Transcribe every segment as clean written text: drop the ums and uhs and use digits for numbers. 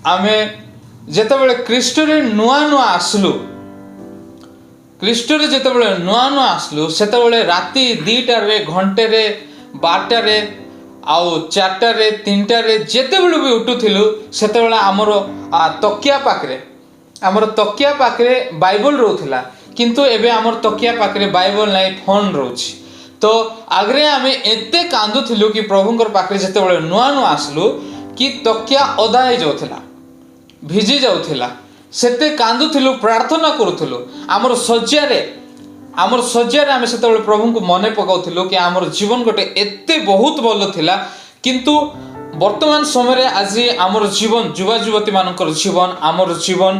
आमे जेतेबेले ख्रीष्टरे नुआ नुआ आसलु ख्रीष्टरे जेतेबेले नुआ नुआ आसलु सेतेबेले राति 2टा रे घंटे रे 12टा रे आउ 4टा रे 3टा रे जेतेबेले भी उठुथिलु सेतेबेले हमर तकिया पाखरे बाइबल रहउथिला किंतु एबे हमर तकिया पाखरे बाइबल नाही फोन रहउछि। तो आगरे आमे एते कांदुथिलु कि प्रभुंकर पाखरे जेतेबेले नुआ नुआ आसलु कि तकिया ओदा हे जाउथिला भिजी जाउथिला सेते कांदुथिलु प्रार्थना करूथिलु हमर सज्जारे आमे सेतेबेले प्रभु को मने पकाउथिलु कि हमर जीवन गोटे एते बहुत भलो थिला किंतु वर्तमान समय रे आज हमर जीवन युवा युवती मानकर जीवन हमर जीवन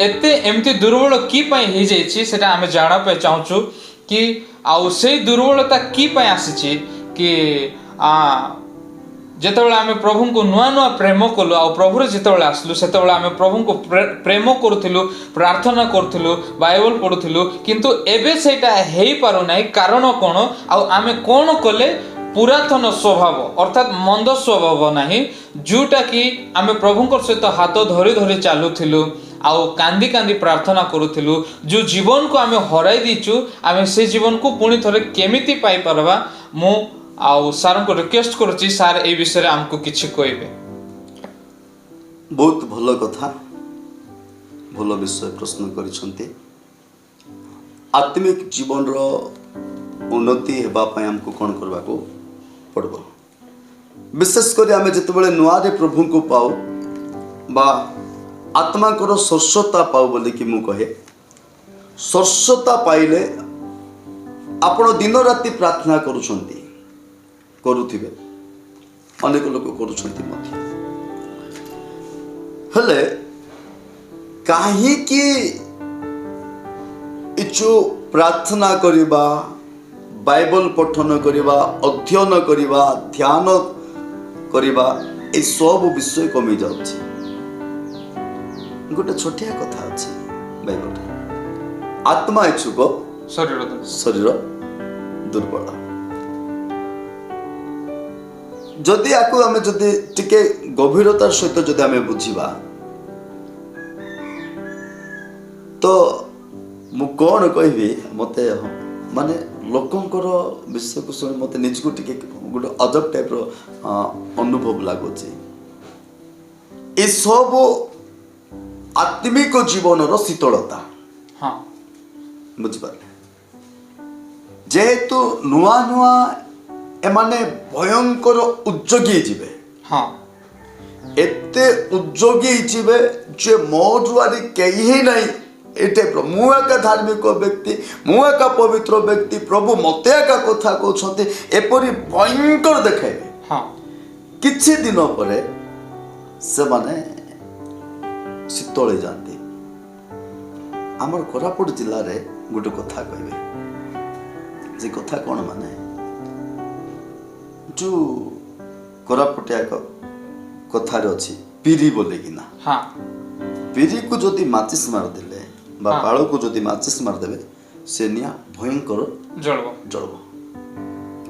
एते एमती दुर्बल की पई हे जाईछि सेटा आमे जाना पे चाहूछु कि आउ से दुर्बलता की पई आसीछि कि जेतेबेले आमे प्रभु को नुआ नुआ प्रेम कलु आ प्रभु जेतेबेले आसलु सेतेबेले आमे प्रभु को प्रेम करूथिलु प्रार्थना करूथिलु बाइबल पढुथिलु किंतु एबे सेटा हेई पारु नाही कारण कोन आ आमे कोन कले पुरातन स्वभाव अर्थात मंद स्वभाव नाही जोटा कि आमे प्रभुंकर सहित हाथ धरी धरी चालुथिलु आउ कांदी कांदी प्रार्थना करूथिलु जो जीवन को आमे हराई दीचु आमे से जीवन को पुणी थरे केमिति पाई परबा मु आउ सार को रिक्वेस्ट करूची सार ए विषय हमको किछि कहबे। बहुत भलो कथा भलो विषय प्रश्न करिसंती। आत्मिक जीवन रो उन्नति हेबा पय हमको कोन करबा को पड़बो। विशेष करी आमे जतबेले नुआ रे प्रभु को पाओ बा आत्मा को स्वर्शता पाओ बोली कि मु कहे स्वर्शता पाइले आपण दिन राति प्रार्थना करूछंती करूथिबे अनेक लोक करूछंती मध्य हले काहे कि इचु प्रार्थना करिबा बाइबल पठन करिबा अध्ययन करिबा ध्यान करिबा ए सब विषय कमी जाउछि। गोटे छोटिया कथा अछि बाइबल आत्मा इच्छुक शरीर दुर्बल जदि आकु आमे जदि टिके गभीरतार सहित जदि आमे बुझिबा तो मु कोन कहबी मते माने लोकंकर विषय को सुन मते निजको टिके गोटे अजब टाइप रो अनुभव लागुछि। ए सब आत्मिक जीवन रो शीतलता हाँ बुझिपारे जेहेतु नुआ नुआ एमाने भयंकर उद्योगी जीवे हाँ एते उद्योगी जीवे जे मोजुआरी कहीं नहीं एटे मु एका धार्मिक व्यक्ति मु एका पवित्र व्यक्ति प्रभु मते एका कथा कहते एपरी भयंकर देखाइबे। हाँ किछि दिन परे से माने शीतल जाती आमर कोरापुट जिल्ला रे गोटे कथा कहबे जे कथा कोन माने जो कोरापुटिया कथार अच्छी पीरी बोले कि ना हाँ पीरी को जदि माचिस मार देले बा बाळ को जदि माचिस मार देबे से निया भयंकर जळबो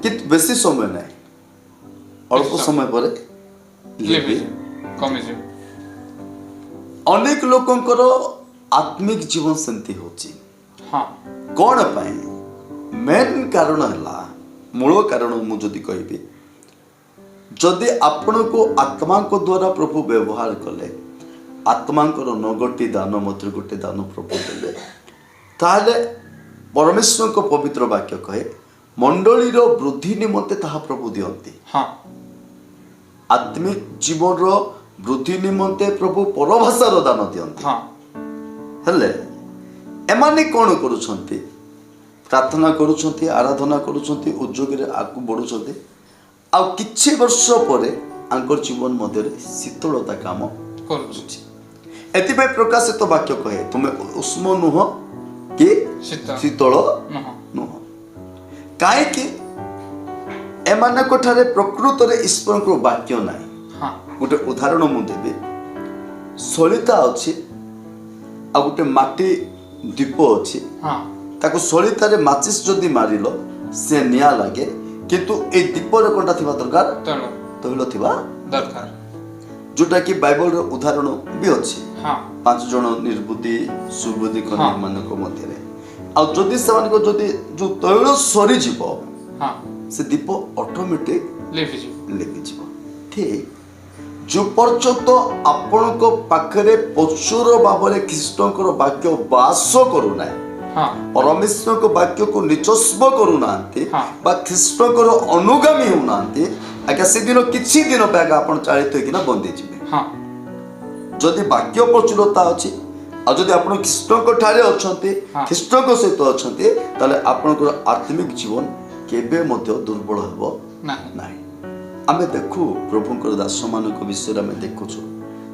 कित बेसी समय नै अल्प समय परे लिबि कमी जे अनेक लोकंकर आत्मिक जीवन सेंती होची। हाँ कोन पई मेन कारण हला मूल कारण मु जदि कहबी जदि आपण को आत्मा को द्वारा प्रभु व्यवहार कले आत्मा को नगटी दान मध्य गोटे दान प्रभु देले ताले परमेश्वर को पवित्र वाक्य कहे मंडली रो वृद्धि निमंते ताहा प्रभु दियंती। हाँ आत्मिक जीवन रो वृद्धि निमंते प्रभु परभाषा रो दान दियंती। हाँ हेले एमाने कोन करूछंती प्रार्थना करूछंती आराधना करूछंती उद्योग रे आगु बढ़ुछंती आ किछि वर्ष परे आंकर जीवन मध्य रे शीतलता काम करूछि। एति पे प्रकाशित वाक्य कहे तुमे उष्म नुह कि शीतल नुह काहे कि एमाने कोठारे प्रकृत रे ईश्वर को वाक्य नाही। हाँ गोटे उदाहरण मु देबी सलिता अछि आ गोटे माटी दीप अछि हाँ ताको सलितारे माचिस जदि मारिलो से निया लागे किंतु ए दीपर कोनटा थिबा दरकार तैल थिबा दरकार जोटा कि बाइबल रो उदाहरण भी अछि हाँ 5 जन निर्बुद्धि सुबुद्धि हाँ। कन्या मानक मध्य आ जदि सेमानको जदि जो तैल सरी जीव हाँ से दीप ऑटोमेटिक लिखिଯିବ लिखिଯିବ ठीक जो पर्यंत आपणक पाखरे प्रचुर भाव ख्रीष्टर वाक्य वास करूना हाँ परमेश्वर वाक्य को निचस्व करूना हाँ। ख्रीष्टर अनुगामी होना आज्ञा से दिन किछि दिन पे आज्ञा आपण चालित होकिना बंदी जिवे हाँ जदि वाक्य प्रचुरता अछि आ जदि आपण ख्रीष्टर ठारे अछंती हाँ। ख्रीष्टर सहित अछंती ताले आपणकर आत्मिक जीवन केबे मध्य दुर्बल हेबो नहीं नाही आमे देखु प्रभुंकर दास मानक विषय आमे देखुछु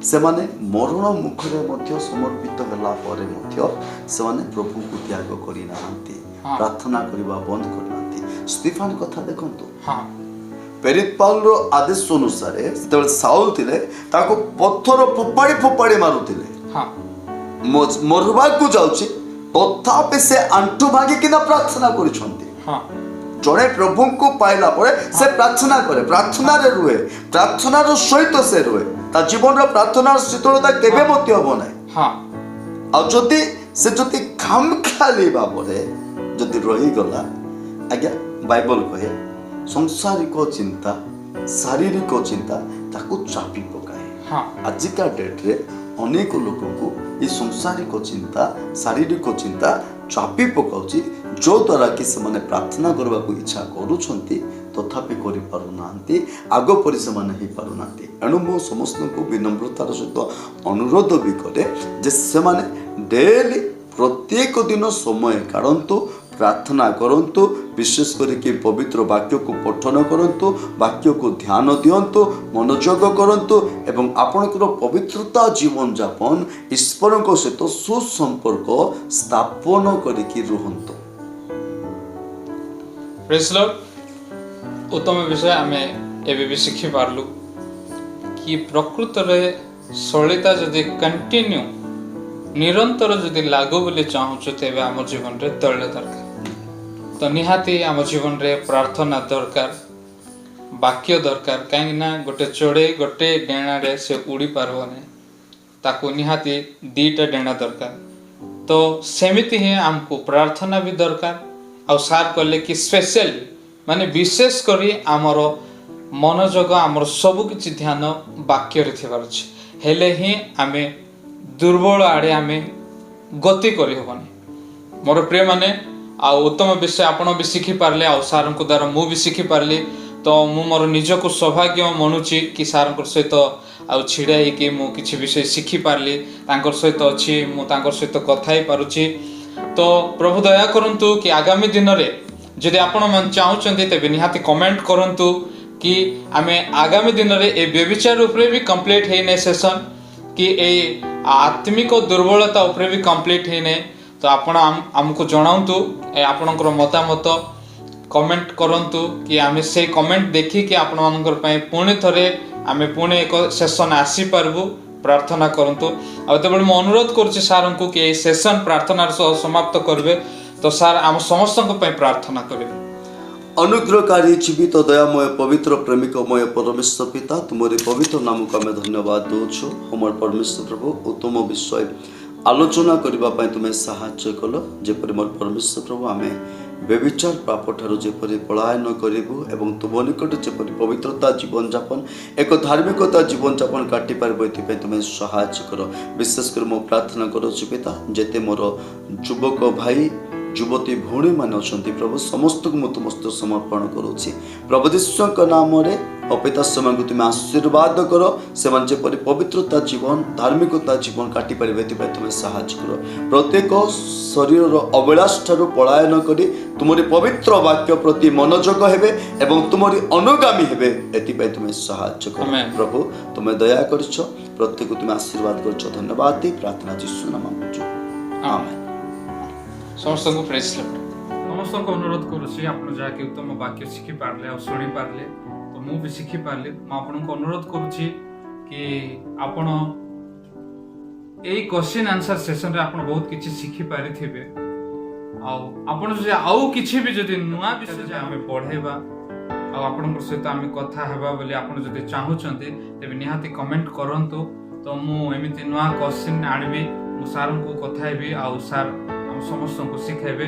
सेमाने मरण मुखरे मध्य समर्पित होला परे मध्य सेमाने प्रभु को त्याग करि नाहंती हाँ। प्रार्थना करिबा बंद करि नाहंती स्टीफन कथा देखंतु हाँ पेरित पाउल रो आदेश अनुसार जेतेबेले साउल थिले ताको पत्थर फोपाड़ी फोपाड़ी मारुथिले हाँ मरवा को जाउछि तथापि से आंटू भागी किना प्रार्थना करिसंती हाँ जड़े प्रभु को पाइला परे से प्रार्थना करे प्रार्थना रे रुहे प्रार्थना रो सहित से रुहे ता जीवन रो प्रार्थना शीतलता केबे मते होबो नै हाँ आ जदि खाम खाली बाबरे जदि रही गला आज्ञा बाइबल कहे सांसारिक चिंता शारीरिक चिंता ताको चापी पकाए हाँ आजिका डेट रे अनेक लोक को ये सांसारिक चिंता शारीरिक चिंता चापी पकाउची जो द्वारा कि से प्रार्थना करबा को इच्छा करूछंती तथापि करि पारु नांती आगो परि से माने ही पारु नांती एणु मो समस्त को विनम्रतार सहित अनुरोध भी करे जे से माने डेली प्रत्येक दिन समय काढंतु प्रार्थना करंतु विशेष करके पवित्र वाक्य को पठन करंतु वाक्य को ध्यान दियंतु मनोयोग करंतु एवं आपनकर पवित्रता जीवन जापन ईश्वर सहित सुसंपर्क स्थापन करके रुहंतु प्रेज लॉर्ड उत्तम विषय आमे एबे भी शिखि पारलु कि प्रकृत रे सलिता जदि कंटिन्यू निरंतर जदि लागू बोली चाहूछु तेबे हमर जीवन रे तैल दरकार तो निहाती आम जीवन रे प्रार्थना दरकार वाक्य दरकार कहीं ना गोटे चढ़े गोटे डेणा रे से उड़ी पारबो नै ताको निहाती दीटा डेणा दरकार तो सेमिति ही हमको प्रार्थना भी दरकार आ सार कले कि स्पेशल माने विशेष करी आमर मनोजग आमर सब किछि ध्यान वाक्य रे थिबार अछि हेले ही आमे दुर्बल आड़े आमे गति करि होबनी मोर प्रिय माने आ उत्तम विषय आपण भी शिखि पारले आ सार को द्वारा मु भी शिखि पारली तो मु मोर निज को सौभाग्य मनुची कि सार सहित आ छिड़ा कि मु किछि विषय शिखि पारली तांकर सहित अछि मु तांकर सहित कथा ही पारुची तो प्रभु दया करंतु कि आगामी दिन रे जदि आपण मन चाहुचंती तेबे निहाती कमेंट करंतु कि आमे आगामी दिन रे ए व्यभिचार उपरे भी कंप्लीट हे नै सेशन कि ए आत्मिक दुर्बलता उपरे भी कंप्लीट हे नै तो आपण हमको जणाउंतु आपणकर मतामत कमेंट करंतु कि आमे से कमेंट देखि कि आपण मानकर पय पुणी थरे आमे पुणी एक सेशन आसी परबु प्रार्थना करंतु आ तेबेले म अनुरोध करछि सार को कि ए सेशन प्रार्थना सह समाप्त करबे तो सार हम समस्त को पय प्रार्थना करबे अनुग्रहकारी जीवित दयामय पवित्र प्रेमिकमय परमेश्वर पिता तुम्हारे पवित्र नाम को आमे धन्यवाद दउछु हमर परमेश्वर प्रभु उत्तम विषय आलोचना करने तुम्हें साहाय्य कल जेपरि मोर परमेश्वर प्रभु आम व्यभिचार पाप ठार जेपरि पलायन करूँ एवं तुम निकट जेपरि पवित्रता जीवन जापन एक धार्मिकता जीवन जापन काटि पार तुम्हें साहाय्य कर विशेष कर मो प्रार्थना करुच्ची पिता जेते मोर युवक भाई युवती भौणी मान अच्छा प्रभु समस्त को मुझे मस्त समर्पण करुच्ची प्रभु जीशु नाम अपिता समय को तुम्हें आशीर्वाद कर से पवित्रता जीवन धार्मिकता जीवन काटि पारे तुम्हें साहाय्य कर प्रत्येक शरीर अभिलाष ठार पलायन कर तुमरी पवित्र वाक्य प्रति मनोजग हेबे एवं तुमरी अनुगामी हेबे एतिपय तुम्हें साहाय्य कर प्रभु तुम्हें दया करछ प्रत्येक तुम्हें आशीर्वाद करछ धन्यवाद दी प्रार्थना जीशु नाम आमेन समस्त को प्रेज लॉर्ड समस्त को अनुरोध करूछि आपण जाके उत्तम वाक्य शिखि पारले और सुनि पारले तो मु भी शिखि पारले म आपण को अनुरोध करूछि कि आपण एई क्वेश्चन आंसर सेशन रे आपण बहुत किछि शिखि पारि थिबे आ आपण जे आउ किछि भी जदि नुवा विषय जे हमें पढेबा आपणक सहित आम कथा हेबा बोली आपण जदि चाहूचंती तेबे निहाती कमेंट करंतु तो मु एमिति नुआ क्वेश्चन आनिबी मु सार को कथा हेबी आ सार हम समस्त को सिखाइबे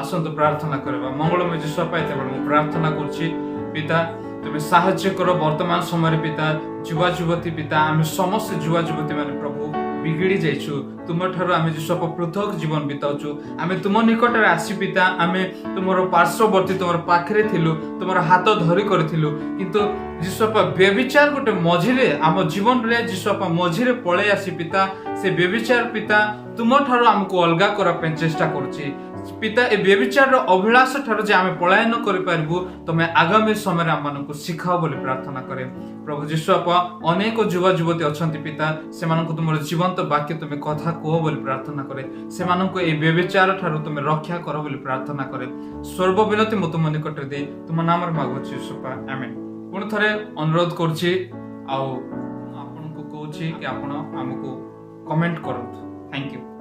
आसंतु प्रार्थना करबा मंगलमय जीशु पाइते बड़ मु प्रार्थना करछि पिता तुम साहाय्य करो वर्तमान समय पिता युवा युवती पिता आम समस्त युवा युवती माने प्रभु बिगड़ी जाइछु तुम ठारो आमे जीशु पृथक जीवन बिताउछु आमे तुम निकट रे आसी पिता आमे तुमर पार्श्ववर्ती तुमर पाखरे थिलु तुमर हाथ धरि करथिलु किंतु जीशु व्यभिचार गोटे मझिरे आम जीवन रे जीशु मझिरे पळे आसी पिता से व्यभिचार पिता तुम ठारो हमको अलगा करा पे चेष्टा करछि पिता ए व्यभिचार अभिलाष ठारो जे आमे पलायन करि पारबु तमे आगामी समय आम मानकु सिखाओ बोली प्रार्थना करे प्रभु जीशु अनेक युवा युवती अछंती पिता से मानकु तुमर जीवंत वाक्य तुमे कथा कहो बोली प्रार्थना करे से मानकु ए व्यभिचार ठारो तुमे रक्षा करो बोली प्रार्थना करे सर्व विनती म तुम निकट रे दे तुम नाम रे मागुछि जीशु आमेन पुन थरे अनुरोध करछि आ आपन को कहूछि कि आपण हमको कमेंट करंतु थैंक यू।